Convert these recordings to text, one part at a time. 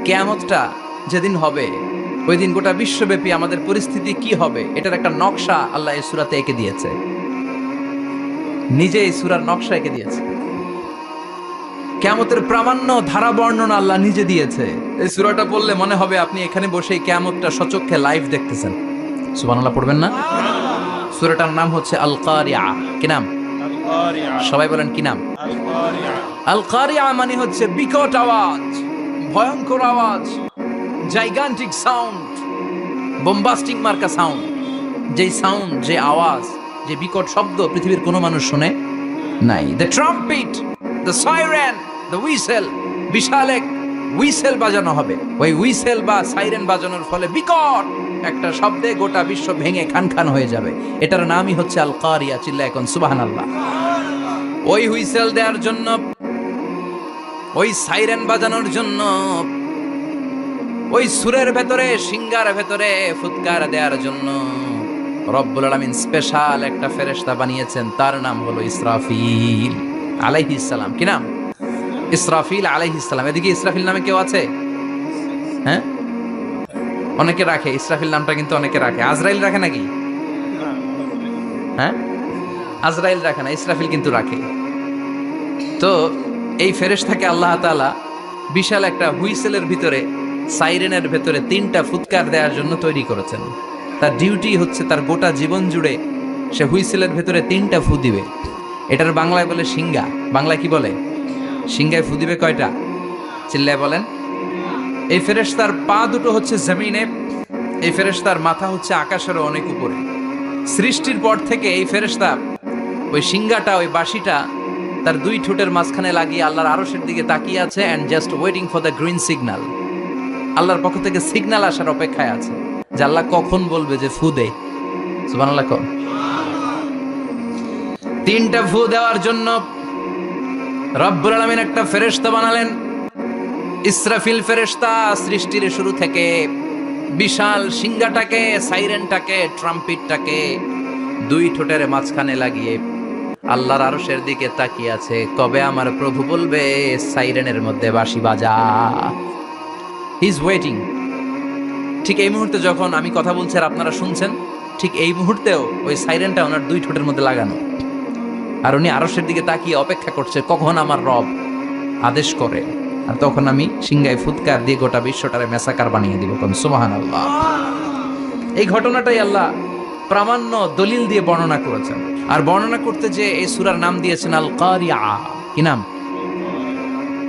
কিয়ামতটা যেদিন হবে, ওই দিন গোটা বিশ্বব্যাপী আমাদের পরিস্থিতি কি হবে এটার একটা নকশা আল্লাহ এই সূরাতে এঁকে দিয়েছে। নিজে এই সূরার নকশা এঁকে দিয়েছে। কিয়ামতের প্রামাণ্য ধারা বর্ণনা আল্লাহ নিজে দিয়েছে। এই সূরাটা পড়লে মনে হবে আপনি এখানে বসে কিয়ামতটা সচক্ষে লাইভ দেখতেছেন। সুবহানাল্লাহ পড়বেন না? সূরাটার নাম হচ্ছে আল কারিয়া। কি নাম? সবাই বলেন কি নাম? আল কারিয়া মানে হচ্ছে বিকট আওয়াজ, ভয়ঙ্কর আওয়াজ, জাইগান্টিক সাউন্ড, বোম্বাস্টিক মার্কা সাউন্ড। যে সাউন্ড, যে আওয়াজ, যে বিকট শব্দ পৃথিবীর কোনো মানুষ শুনে নাই। The trumpet, the siren, the whistle, বিশাল এক হুইসেল বাজানো হবে। ওই হুইসেল বা সাইরেন বাজানোর ফলে বিকট একটা শব্দে গোটা বিশ্ব ভেঙে খান খান হয়ে যাবে। এটার নামই হচ্ছে আল কারিয়া। চিল্লা এখন সুবহানাল্লাহ। ওই হুইসেল দেওয়ার জন্য, ওই সাইরেন বাজানোর জন্য, ওই সুরের ভেতরে, সিঙ্গার ভেতরে ফুৎকার দেওয়ার জন্য রব্বুল আলামিন স্পেশাল একটা ফেরেশতা বানিয়েছেন। তার নাম হলো ইসরাফিল আলাইহিস সালাম। কি নাম? ইসরাফিল আলাইহিস সালাম। এদিকে ইসরাফিল নামে কেউ আছে? হ্যাঁ, অনেকে রাখে ইসরাফিল নামটা, কিন্তু অনেকে রাখে। আজরাইল রাখে নাকি? হ্যাঁ, আজরাইল রাখে না, ইসরাফিল কিন্তু রাখে। তো এই ফেরেশতাকে আল্লাহ তাআলা বিশাল একটা হুইসেলের ভিতরে, সাইরেনের ভেতরে 3টা ফুৎকার দেওয়ার জন্য তৈরি করেছেন। তার ডিউটি হচ্ছে তার গোটা জীবন জুড়ে সে হুইসেলের ভেতরে 3টা ফু দিবে। এটার বাংলায় বলে সিঙ্গা। বাংলায় কি বলে? সিঙ্গায় ফু দিবে কয়টা? চিল্লায় বলেন। এই ফেরেশতার পা দুটো হচ্ছে জমিনে, এই ফেরেশতার মাথা হচ্ছে আকাশেরও অনেক উপরে। সৃষ্টির পর থেকে এই ফেরেশতা ওই সিঙ্গাটা, ওই বাঁশিটা তার 2 ঠোঁটের মাঝখানে লাগিয়ে আল্লাহর আরশের দিকে তাকিয়ে আছে, and just waiting for the green signal. আল্লাহর পক্ষ থেকে সিগন্যাল আসার অপেক্ষায় আছে যে আল্লাহ কখন বলবে যে ফু দে। সুবহানাল্লাহ। 3টা ফু দেওয়ার জন্য রব্বুল আলামিন একটা ফেরেশতা বানালেন, ইসরাফিল ফেরেশতা। সৃষ্টির শুরু থেকে বিশাল সিঙ্গাটাকে, সাইরেনটাকে, ট্রাম্পিটটাকে 2 ঠোঁটের মাঝখানে লাগিয়ে আল্লাহর আরশের দিকে তাকিয়ে আছে, কবে আমার প্রভু বলবে সাইরেনের মধ্যে বাঁশি বাজা। He is waiting. ঠিক এই মুহূর্তে যখন আমি কথা বলছি আর আপনারা শুনছেন, ঠিক এই মুহূর্তেও ওই সাইরেনটা ওনার 2 ঠোঁটের মধ্যে লাগানো, আর উনি আরশের দিকে তাকিয়ে অপেক্ষা করছে কখন আমার রব আদেশ করে, আর তখন আমি সিংগায় ফুৎকার দিয়ে গোটা বিশ্বটারে মেসাকার বানিয়ে দিব। কোন সুবহানাল্লাহ। এই ঘটনাটাই আল্লাহ প্রামাণ্য দলিল দিয়ে বর্ণনা করেছেন। আর বর্ণনা করতে যে এই সূরার নাম দিয়েছেন আল কারিয়া। কি নাম?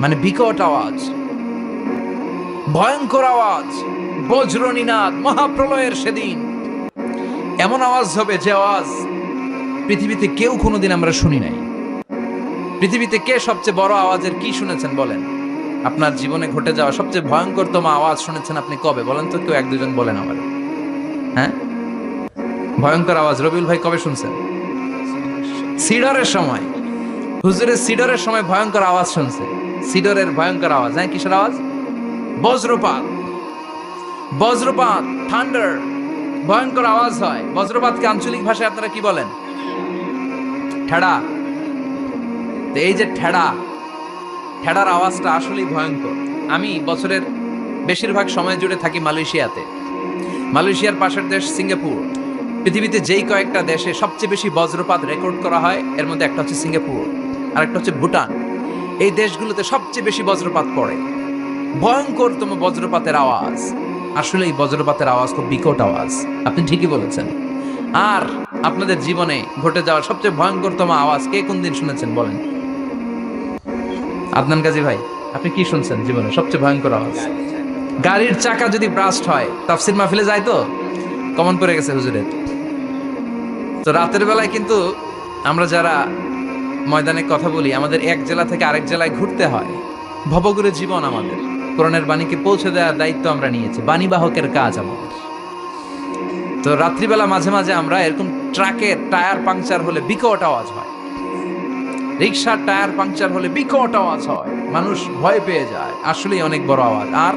মানে বিকট আওয়াজ, ভয়ঙ্কর আওয়াজ, বজ্রনিনাদ, মহাপ্রলয়ের সেদিন এমন আওয়াজ হবে যে আওয়াজ পৃথিবীতে কেউ কোনোদিন আমরা শুনি নাই। পৃথিবীতে কে সবচেয়ে বড় আওয়াজের কি শুনেছেন বলেন? আপনার জীবনে ঘটে যাওয়া সবচেয়ে ভয়ঙ্করতম আওয়াজ শুনেছেন আপনি কবে বলেন তো? কেউ 1-2 জন বলেন আমার। হ্যাঁ, ভয়ঙ্কর আওয়াজ রবিউল ভাই কবে শুনছেন? সিডরের সময়। হুজুরের সিডরের সময় ভয়ঙ্কর আওয়াজ শুনছে। সিডরের ভয়ঙ্কর আওয়াজ। হ্যাঁ, কিসের আওয়াজ? বজ্রপাত। বজ্রপাত, থান্ডার, ভয়ঙ্কর আওয়াজ হয়। বজ্রপাতকে আঞ্চলিক ভাষায় আপনারা কি বলেন? ঠেড়া। তো এই যে ঠেড়ার আওয়াজটা আসলেই ভয়ঙ্কর। আমি বছরের বেশিরভাগ সময় জুড়ে থাকি মালয়েশিয়াতে। মালয়েশিয়ার পাশের দেশ সিঙ্গাপুর। পৃথিবীতে যেই কয়েকটা দেশে সবচেয়ে বেশি বজ্রপাত রেকর্ড করা হয় এর মধ্যে একটা হচ্ছে সিঙ্গাপুর, আর একটা হচ্ছে ভুটান। এই দেশগুলোতে সবচেয়ে বেশি বজ্রপাত পড়ে। ভয়ঙ্করতম বজ্রপাতের আওয়াজ। আসলে এই বজ্রপাতের আওয়াজ খুব বিকট আওয়াজ। আপনি ঠিকই বলেছেন। আর আপনাদের জীবনে ঘটে যাওয়া সবচেয়ে ভয়ঙ্করতম আওয়াজ কে কোন দিন শুনেছেন বলেন? আদনান গাজী ভাই, আপনি কি শুনছেন জীবনে সবচেয়ে ভয়ঙ্কর আওয়াজ? গাড়ির চাকা যদি ব্রাস্ট হয়। তাফসির মাহফিলে যায় তো কমন পড়ে গেছে হুজুরের। তো রাতের বেলায় কিন্তু আমরা যারা ময়দানে কথা বলি, আমাদের এক জেলা থেকে আরেক জেলায় ঘুরতে হয়। ভবঘুরে জীবন আমাদের। কোরআনের বাণীকে পৌঁছে দেওয়ার দায়িত্ব আমরা নিয়েছি, বাণীবাহকের কাজ আমাদের। তো রাত্রিবেলা মাঝে মাঝে আমরা এরকম ট্রাকের টায়ার পাংচার হলে বিকট আওয়াজ হয়, রিক্সার টায়ার পাংচার হলে বিকট আওয়াজ হয়, মানুষ ভয় পেয়ে যায়। আসলেই অনেক বড় আওয়াজ। আর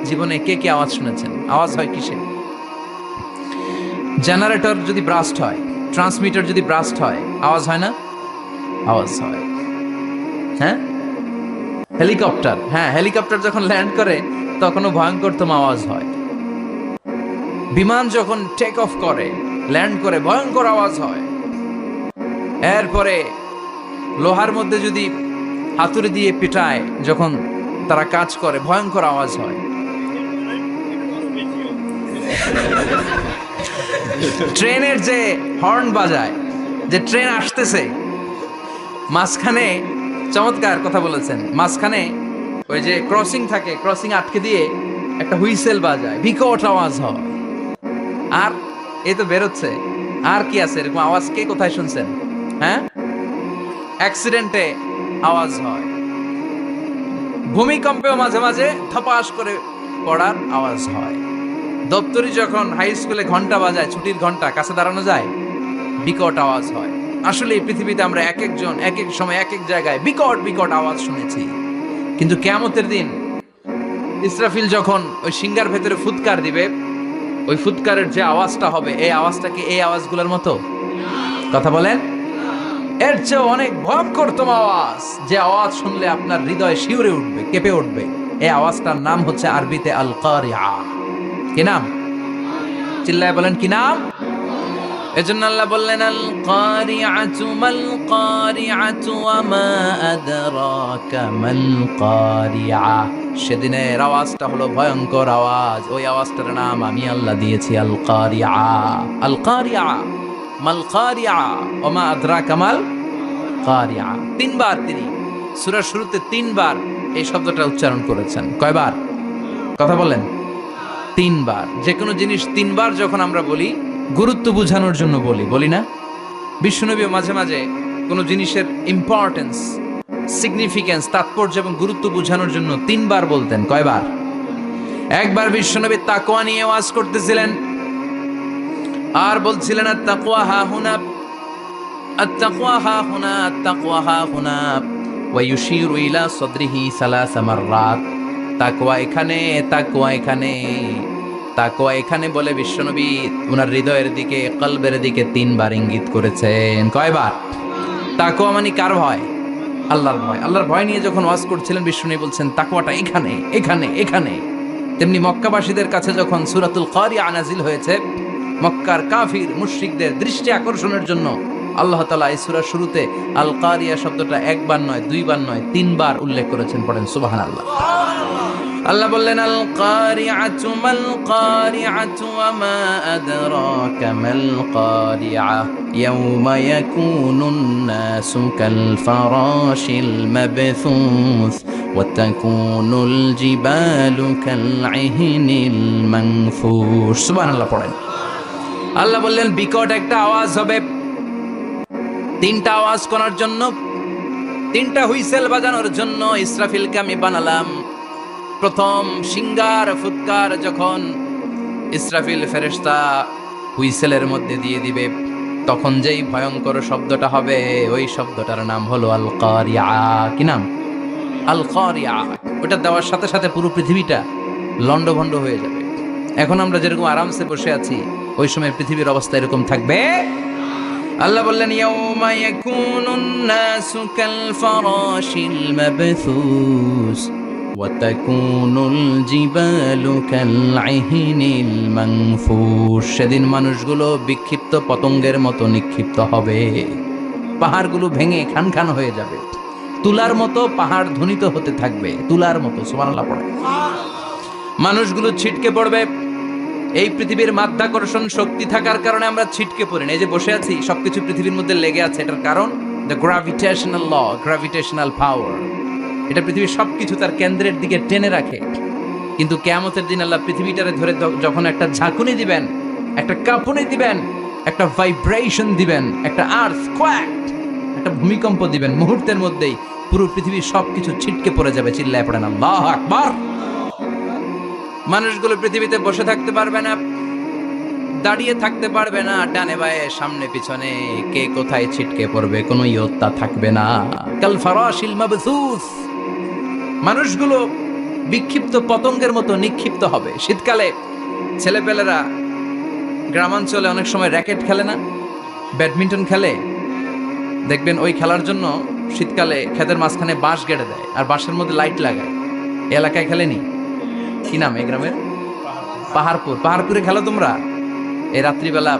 জীবনে কে কে আওয়াজ শুনেছেন? আওয়াজ হয় কিসে? জেনারেটর যদি ব্রাস্ট হয়, ট্রান্সমিটার যদি ব্রাস্ট হয়, আওয়াজ হয় না? আওয়াজ হয়। হ্যাঁ, হেলিকপ্টার। হ্যাঁ, হেলিকপ্টার যখন ল্যান্ড করে তখনও ভয়ঙ্করতম আওয়াজ হয়। বিমান যখন টেক অফ করে, ল্যান্ড করে, ভয়ঙ্কর আওয়াজ হয়। এরপরে লোহার মধ্যে যদি হাতুড়ি দিয়ে পিটায়, যখন তারা কাজ করে, ভয়ঙ্কর আওয়াজ হয়। ট্রেনের যে হর্ন বাজায়, যে ট্রেন আসতেছে, মাঝখানে চমৎকার কথা বলেছেন, মাঝখানে ওই যে ক্রসিং থাকে, ক্রসিং আটকে দিয়ে একটা হুইসেল বাজায়, বিকট আওয়াজ হয়। আর এই তো বেরোচ্ছে, আর কি আছে এরকম আওয়াজ? কে কোথায় শুনছেন? হ্যাঁ, অ্যাক্সিডেন্টে আওয়াজ হয়। ভূমিকম্পেও মাঝে মাঝে ধপাস করে পড়ার আওয়াজ হয়। দপ্তরি যখন হাই স্কুলে ঘন্টা বাজায়, ছুটির ঘন্টা, কাছে দাঁড়ানো যায়, বিকট আওয়াজ হয়। আসলে এই পৃথিবীতে আমরা এক একজন এক এক সময় এক এক জায়গায় বিকট বিকট আওয়াজ শুনেছি। কিন্তু কিয়ামতের দিন ইসরাফিল যখন ওই সিংহার ভেতরে ফুৎকার দিবে, ওই ফুৎকারের যে আওয়াজটা হবে, এই আওয়াজটা কি এই আওয়াজগুলোর মতো? কথা বলেন। এর চেয়ে অনেক ভয়ঙ্করতম আওয়াজ, যে আওয়াজ শুনলে আপনার হৃদয় শিউরে উঠবে, কেঁপে উঠবে। এই আওয়াজটার নাম হচ্ছে আরবিতে আল কারিআ। কি নাম? চিল্লায় বলেন, কি নাম? এজন্য আল্লাহ বললেন, আল কারিআতু মাল কারিআতু ওয়া মা আদরাকা মাল কারিআ। সেদিনের আওয়াজটা হলো ভয়ঙ্কর আওয়াজ। ওই আওয়াজটার নাম আমি আল্লাহ দিয়েছি আল কারিআ। আল কারিআ মাল কারিআ ওয়া মা আদরাকা মাল কারিআ। তিনবার তিনি সূরার শুরুতে তিনবার এই শব্দটা উচ্চারণ করেছেন। কয়বার? কথা বলেন। তিনবার। যে কোনো জিনিস তিনবার যখন আমরা বলি, গুরুত্ব বোঝানোর জন্য বলি না? বিশ্বনবী মাঝে মাঝে কোনো জিনিসের ইম্পর্টেন্স, সিগনিফিকেন্স, তাৎপর্য এবং গুরুত্ব বোঝানোর জন্য তিনবার বলতেন। কয়বার? একবার বিশ্বনবী তাকওয়া নিয়ে ওয়াজ করতেছিলেন, আর বলছিলেন আত-তাকওয়া হা হুনা, আত-তাকওয়া হা হুনা, আত-তাকওয়া হা হুনা, ওয়া ইউশিরু ইলা সাদরিহি সালাসা মাররাত। তাকওয়া এখানে, তাকওয়া এখানে, তাকওয়া এখানে বলে বিশ্বনবী ওনার হৃদয়ের দিকে, কলবের দিকে তিনবার ইঙ্গিত করেছেন। কয়বার? তাকওয়া মানে কার ভয়? আল্লাহর ভয়। আল্লাহর ভয় নিয়ে যখন ওয়াজ করছিলেন, বিশ্বনবী বলছেন তাকওয়াটা এখানে, এখানে, এখানে। তেমনি মক্কাবাসীদের কাছে যখন সূরাতুল কারিআ নাজিল হয়েছে, মক্কার কাফির মুশরিকদের দৃষ্টি আকর্ষণের জন্য আল্লাহ তাআলা এই সূরার শুরুতে আল কারিআ শব্দটা একবার নয়, দুইবার নয়, তিনবার উল্লেখ করেছেন। পড়েন সুবহানাল্লাহ। আল্লাহ বললেন, আল কারিআতু মাল কারিআতু ওয়া মা আদরাকা মাল কারিআ ইয়াওমা ইয়াকুনুন নাসু কাল ফারাশিল মাবথুস ওয়া তাকুনুল জিবালু কাল ইহনিল মানফুশ। সুবহানাল্লাহ পড়েন। আল্লাহ বললেন, বিকট একটা আওয়াজ হবে। তিনটা আওয়াজ করার জন্য, তিনটা হুইসেল বাজানোর জন্য ইসরাফিলকে আমি বানালাম। প্রথম সিংগার ফুৎকার যখন ইসরাফিল ফেরেশতা হুইসেলের মধ্যে দিয়ে দিবে, তখন যেই ভয়ঙ্কর শব্দটা হবে, ওই শব্দটার নাম হলো আল কারিআ। কি নাম? আল কারিআ। ওটা দেওয়ার সাথে সাথে পুরো পৃথিবীটা লন্ডভন্ড হয়ে যাবে। এখন আমরা যেরকম আরামসে বসে আছি, ওই সময় পৃথিবীর অবস্থা এরকম থাকবে। আল্লাহ বললেন, ইয়াউমা ইয়াকুনুন নাসু কাল ফারাশিল মাবথুস ওয়া তাকুনুল জিবালু কাল ইহনিল মানফুশ। সেদিন মানুষগুলো বিক্ষিপ্ত পতঙ্গের মতো নিক্ষিপ্ত হবে। পাহাড়গুলো ভেঙে খান খান হয়ে যাবে। তুলার মতো পাহাড় ধ্বনিত হতে থাকবে, তুলার মতো। সুবহানাল্লাহ পড়ে। মানুষগুলো ছিটকে পড়বে। এই পৃথিবীর মাধ্যাকর্ষণ শক্তি থাকার কারণে আমরা ছিটকে পড়ি না। এই যে বসে আছি, সবকিছু পৃথিবীর মধ্যে লেগে আছে। এটার কারণ দ্য গ্র্যাভিটেশনাল ল, গ্র্যাভিটেশনাল পাওয়ার। এটা পৃথিবীর সবকিছু তার কেন্দ্রের দিকে টেনে রাখে। কিন্তু কিয়ামতের দিন আল্লাহ পৃথিবীটারে ধরে যখন একটা ঝাঁকুনি দিবেন, একটা কাঁপুনি দিবেন, একটা ভাইব্রেশন দিবেন, একটা আর্থকোয়াক, একটা ভূমিকম্প দিবেন, মুহূর্তের মধ্যেই পুরো পৃথিবীর সবকিছু ছিটকে পড়ে যাবে। চিল্লায় পড়েন আল্লাহু আকবার। মানুষগুলো পৃথিবীতে বসে থাকতে পারবে না, দাঁড়িয়ে থাকতে পারবে না, ডানে বায়ে সামনে পিছনে কে কোথায় ছিটকে পড়বে কোনো ইয়ত্তা থাকবে না। কাল ফারাশিল মাবথুস। মানুষগুলো বিক্ষিপ্ত পতঙ্গের মতো নিক্ষিপ্ত হবে। শীতকালে ছেলেপেলেরা গ্রামাঞ্চলে অনেক সময় র্যাকেট খেলে না, ব্যাডমিন্টন খেলে, দেখবেন ওই খেলার জন্য শীতকালে ক্ষেতের মাঝখানে বাঁশ গেড়ে দেয় আর বাঁশের মধ্যে লাইট লাগায়। এলাকায় খেলেনি? কি নাম এই গ্রামের? পাহাড়পুর। পাহাড়পুরে খেলো তোমরা? এই রাত্রিবেলা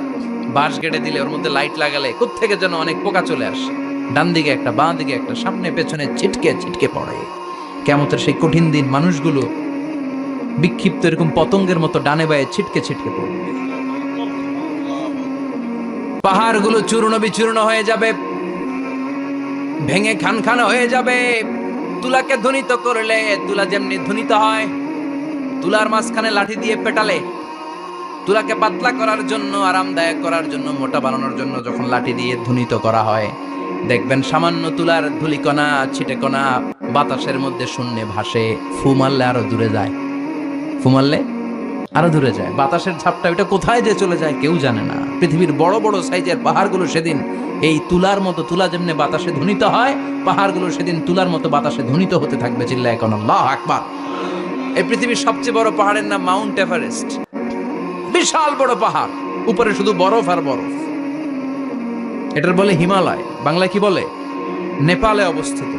বাঁশ গেড়ে দিলে ওর মধ্যে লাইট লাগালে কোত্থেকে যেন অনেক পোকা চলে আসে, ডান দিকে একটা, বাঁ দিকে একটা, সামনে পেছনে ছিটকে ছিটকে পড়ে। কিয়ামতের সেই কঠিন দিন মানুষগুলো বিক্ষিপ্ত এরকম পতঙ্গের মতো ডানে বায়ে ছিটকে ছিটকে পড়বে। পাহাড়গুলো চূর্ণ বিচূর্ণ হয়ে যাবে, ভেঙে খান খান হয়ে যাবে। তুলাকে ধ্বনিত করলে তুলা যেমনি ধ্বনিত হয়, তুলার মাঝখানে লাঠি দিয়ে পেটালে, তুলাকে পাতলা করার জন্য, আরামদায়ক করার জন্য, মোটা বানানোর জন্য যখন লাঠি দিয়ে ধ্বনিত করা হয়, দেখবেন সামান্য তুলার ধুলিকণা ছিটেকণা বাতাসের মধ্যে শূন্যে ভাসে। ফু মারলে আরো দূরে যায়, ফু মারলে আরো দূরে যায়। বাতাসের ঝাপটা ওটা কোথায় যে চলে যায় কেউ জানে না। পৃথিবীর বড় বড় সাইজের পাহাড়গুলো সেদিন এই তুলার মতো, তুলা যেমনি বাতাসে ধ্বনিত হয়, পাহাড়গুলো সেদিন তুলার মতো বাতাসে ধ্বনিত হতে থাকবে। চিল্লায় এখন আল্লাহু আকবার। এই পৃথিবীর সবচেয়ে বড় পাহাড়ের নাম মাউন্ট এভারেস্ট। বিশাল বড় পাহাড়, উপরে শুধু বরফ আর বরফ। এটার বলে হিমালয়, বাংলায় কি বলে? নেপালে অবস্থিত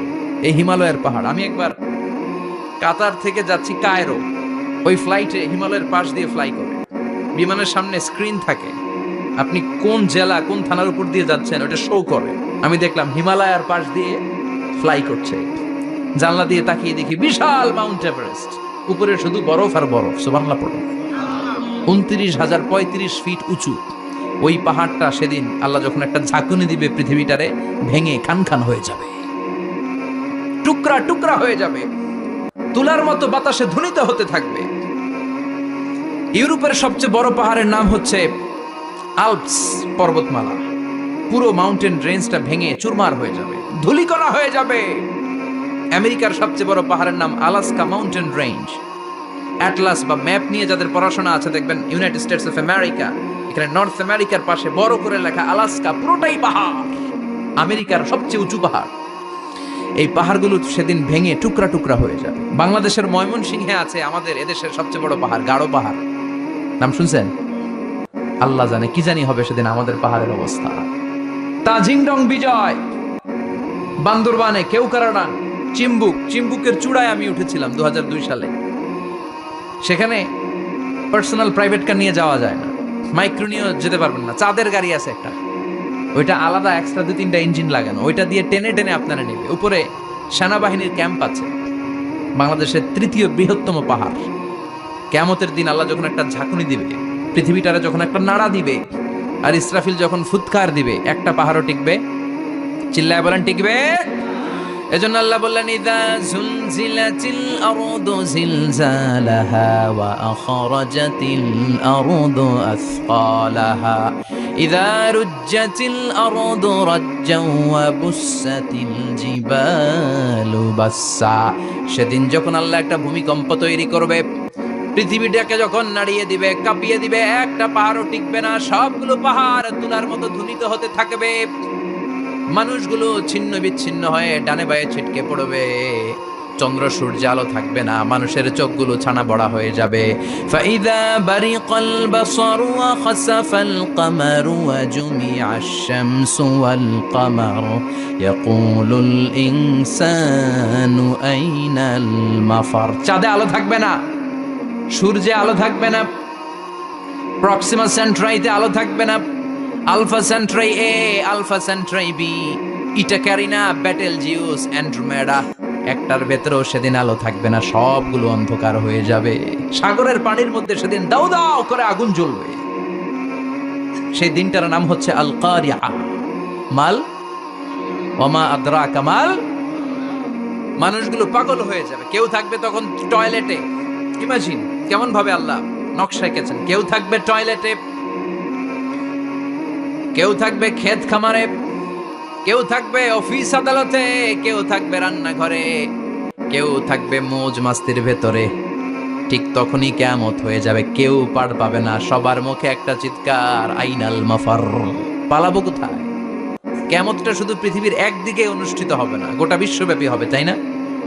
এই হিমালয়ের পাহাড়। আমি একবার কাতার থেকে যাচ্ছি কায়রো, ওই ফ্লাইটে হিমালয়ের পাশ দিয়ে ফ্লাই করে, বিমানের সামনে স্ক্রিন থাকে, আপনি কোন জেলা কোন থানার উপর দিয়ে যাচ্ছেন ওটা শো করে। আমি দেখলাম হিমালয়ের পাশ দিয়ে ফ্লাই করছে, জানলা দিয়ে তাকিয়ে দেখি বিশাল মাউন্ট এভারেস্ট, উপরে শুধু বরফ আর বরফ। সুবহানাল্লাহ পড়ে। 29,035 ফিট উঁচু ওই পাহাড়টা সেদিন আল্লাহ যখন একটা ঝাঁকুনি দিবে, পৃথিবীটারে ভেঙে খান খান হয়ে যাবে, টুকরা টুকরা হয়ে যাবে, তুলার মতো বাতাসে ধ্বনিত হতে থাকবে। ইউরোপের সবচেয়ে বড় পাহাড়ের নাম হচ্ছে আল্পস পর্বতমালা। পুরো মাউন্টেন রেঞ্জটা ভেঙে চুরমার হয়ে যাবে, ধূলিকণা হয়ে যাবে। আমেরিকার সবচেয়ে বড় পাহাড়ের নাম আলাস্কা মাউন্টেন রেঞ্জ। অ্যাটলাস বা ম্যাপ নিয়ে যাদের পড়াশোনা আছে দেখবেন ইউনাইটেড স্টেটস অফ আমেরিকা, এখানে নর্থ আমেরিকার পাশে বড় করে লেখা আলাস্কা, পুরোটাই পাহাড়, আমেরিকার সবচেয়ে উঁচু পাহাড়। এই পাহাড়গুলো সেদিন ভেঙে টুকরা টুকরা হয়ে যাবে। বাংলাদেশের ময়মনসিংহে আছে আমাদের এদেশের সবচেয়ে বড় পাহাড়, গাঢ় পাহাড়। নাম শুনছেন? আল্লাহ জানে কি জানি হবে সেদিন আমাদের পাহাড়ের অবস্থা। তাজিংডং বিজয়, বান্দরবানে কেওক্রাডাং, চিম্বুকের চূড়ায় আমি উঠেছিলাম 2002 সালে। সেখানে পার্সোনাল প্রাইভেট কার নিয়ে যাওয়া যায় না, মাইক্রো নিয়েও যেতে পারবেন না। চাঁদের গাড়ি আছে একটা, ওইটা আলাদা এক্সট্রা 2-3টা ইঞ্জিন লাগানো, ওইটা দিয়ে টেনে টেনে আপনারা নেবে। উপরে সেনাবাহিনীর ক্যাম্প আছে। বাংলাদেশের 3য় বৃহত্তম পাহাড়। কিয়ামতের দিন আল্লাহ যখন একটা ঝাঁকুনি দিবে, পৃথিবীটারে যখন একটা নাড়া দিবে, আর ইসরাফিল যখন ফুৎকার দিবে, একটা পাহাড়ও টিকবে? চিল্লায় বলেন টিকবে? এজন্য আল্লাহ বললেন ইযা যুলজিলাতিল আরদু জিলজালাহা ওয়া আখরাজাতিল আরদু আসকালাহা ইযা রুজ্জাতিল আরদু রাজ্জাও ওয়া বুসাতিল জিবালু বাসসা। সেদিন যখন আল্লাহ একটা ভূমিকম্প তৈরি করবে, পৃথিবীটাকে যখন নাড়িয়ে দিবে, কাঁপিয়ে দিবে, একটা পাহাড়ও টিকবে না। সবগুলো পাহাড় তুলার মতো ধ্বনিত হতে থাকবে। মানুষগুলো ছিন্ন বিচ্ছিন্ন হয়ে ডানে বায়ে ছিটকে পড়বে। চন্দ্র সূর্য আলো থাকবে না, মানুষের চোখগুলো ছানা বড়া হয়ে যাবে। ফাইদা বারিকাল বাসারু ওয়া খাসাফাল কামারু ওয়া জুমিআশ শামসু ওয়াল কামার ইয়াকুলুল ইনসানু আইনাল মাফার। চাঁদে আলো থাকবে না, সূর্যে আলো থাকবে না, প্রক্সিমা সেন্ট্রাইতে আলো থাকবে না, Alpha Centauri A, Alpha Centauri B, Eta Carinae, Betelgeuse, Andromeda, একটার ভেতরেও সেদিন আলো থাকবে না, সবগুলো অন্ধকার হয়ে যাবে। সাগরের পানির মধ্যে সেদিন দাউ দাউ করে আগুন জ্বলবে। সেই দিনটার নাম হচ্ছে আল কারিআ। মাল ওমা আদরাকা মাল। মানুষগুলো পাগল হয়ে যাবে। কেউ থাকবে তখন টয়লেটে, ইমাজিন কেমন ভাবে আল্লাহ নকশা এঁকেছেন। কেউ থাকবে টয়লেটে, কেউ থাকবে ক্ষেত খামারে, কেউ থাকবে অফিস আদালতে, কেউ থাকবে রান্নাঘরে, কেউ থাকবে মৌজ মাস্তির ভেতরে। ঠিক তখনই কিয়ামত হয়ে যাবে, কেউ পার পাবে না। সবার মুখে একটা চিৎকার, আইনাল মাফার। পালাবো কোথায়? কিয়ামতটা শুধু পৃথিবীর একদিকে অনুষ্ঠিত হবে না, গোটা বিশ্বব্যাপী হবে, তাই না?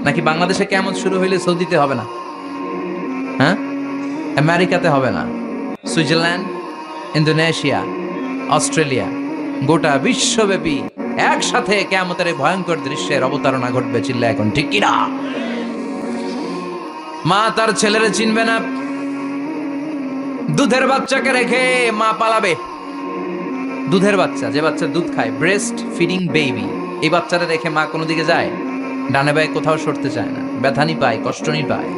নাকি বাংলাদেশে কিয়ামত শুরু হইলে সৌদিতে হবে না? হ্যাঁ, আমেরিকাতে হবে না, সুইজারল্যান্ড, ইন্দোনেশিয়া, অস্ট্রেলিয়া, গোটা বিশ্বব্যাপী একসাথে কিয়ামতের ভয়ঙ্কর দৃশ্যের অবতারণা ঘটবে। চিল্লা এখন ঠিক কিনা? মা তার ছেলেরে চিনবে না, দুধের বাচ্চাকে রেখে মা পালাবে। দুধের বাচ্চা, যে বাচ্চা দুধ খায়, ব্রেস্ট ফিডিং বেবি, এই বাচ্চাটা রেখে মা কোনো দিকে যায়, ডানে বায়ে কোথাও সরতে চায় না, ব্যথানি পায়, কষ্টনি পায়।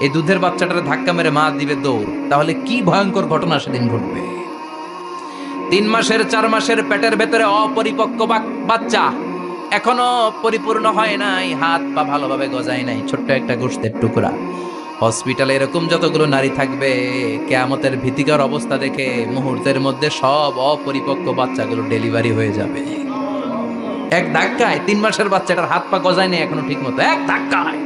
এই দুধের বাচ্চাটার ধাক্কা মেরে মা দিবে দৌড়। তাহলে কি ভয়ঙ্কর ঘটনা সেদিন ঘটবে। 3 মাসের 4 মাসের পেটের ভেতরে অপরিপক্ক বাচ্চা, এখনো পরিপূর্ণ হয় নাই, হাত পা ভালোভাবে গজায় নাই, ছোট্ট একটা গোশতের টুকরা। হসপিটালে এরকম যতগুলো নারী থাকবে, কিয়ামতের ভীতিকর অবস্থা দেখে মুহূর্তের মধ্যে সব অপরিপক্ক বাচ্চাগুলো ডেলিভারি হয়ে যাবে। এক ধাক্কায় 3 মাসের বাচ্চাটার হাত পা গজায় নেই এখনো ঠিক মতো, এক ধাক্কায়,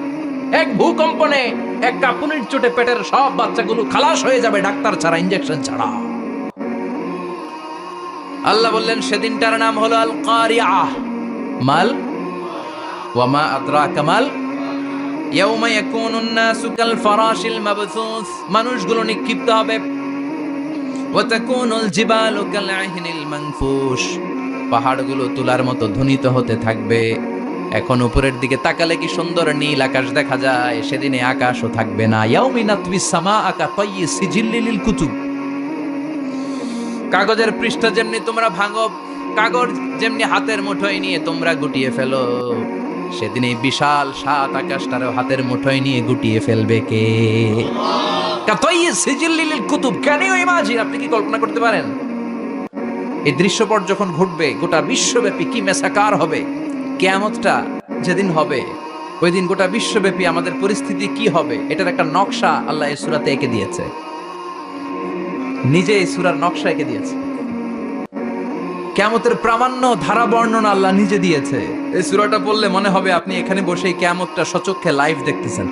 এক ভূকম্পনে, এক কাঁপুনির চোটে পেটের সব বাচ্চাগুলো খালাস হয়ে যাবে, ডাক্তার ছাড়া, ইনজেকশন ছাড়া। আল্লাহ বললেন সেদিনটার নাম হলো আল কারিআহ। মাল ওয়া মা আদরাকা মাল ইয়াউমা ইয়াকুনুন নাসু কাল ফারাশিল মাবথুস, মানুষগুলো নিক্ষিপ্ত হবে। ওয়া তাকুনুল জিবালু কাল আহিনিল মানফুশ, পাহাড়গুলো তুলার মতো ধ্বনিত হতে থাকবে। এখন উপরের দিকে তাকালে কি সুন্দর নীল আকাশ দেখা যায়, সেদিনে আকাশও থাকবে না। ইয়াউমিন নাতবিস সামাআ কাতাইয়ি সিজিল্লিল কুতুব, কাগজের পৃষ্ঠা যেমনি তোমরা ভাঙো, কাগজ যেমনি হাতের মুঠোয় নিয়ে তোমরা গুটিয়ে ফেলো, সেদিন এই বিশাল 7 আকাশটারও হাতের মুঠোয় নিয়ে গুটিয়ে ফেলবে কে? কাতাইয়ি সিজিল্লিল কুতুব, ক্যান ইউ ইমাজিন? আপনি কি কল্পনা করতে পারেন এই দৃশ্যপট যখন ঘটবে, গোটা বিশ্বব্যাপী কি মেসাকার হবে? কিয়ামতটা যেদিন হবে, ওই দিন গোটা বিশ্বব্যাপী আমাদের পরিস্থিতি কি হবে, এটার একটা নকশা আল্লাহ এই সূরাতে এঁকে দিয়েছে। নিজে এই সূরার নকশা এঁকে দিয়েছে। কিয়ামতের প্রামাণ্য ধারা বর্ণনা আল্লাহ নিজে দিয়েছে। এই সূরাটা পড়লে মনে হবে আপনি এখানে বসে কিয়ামতটা সচক্ষে লাইভ দেখতেছেন।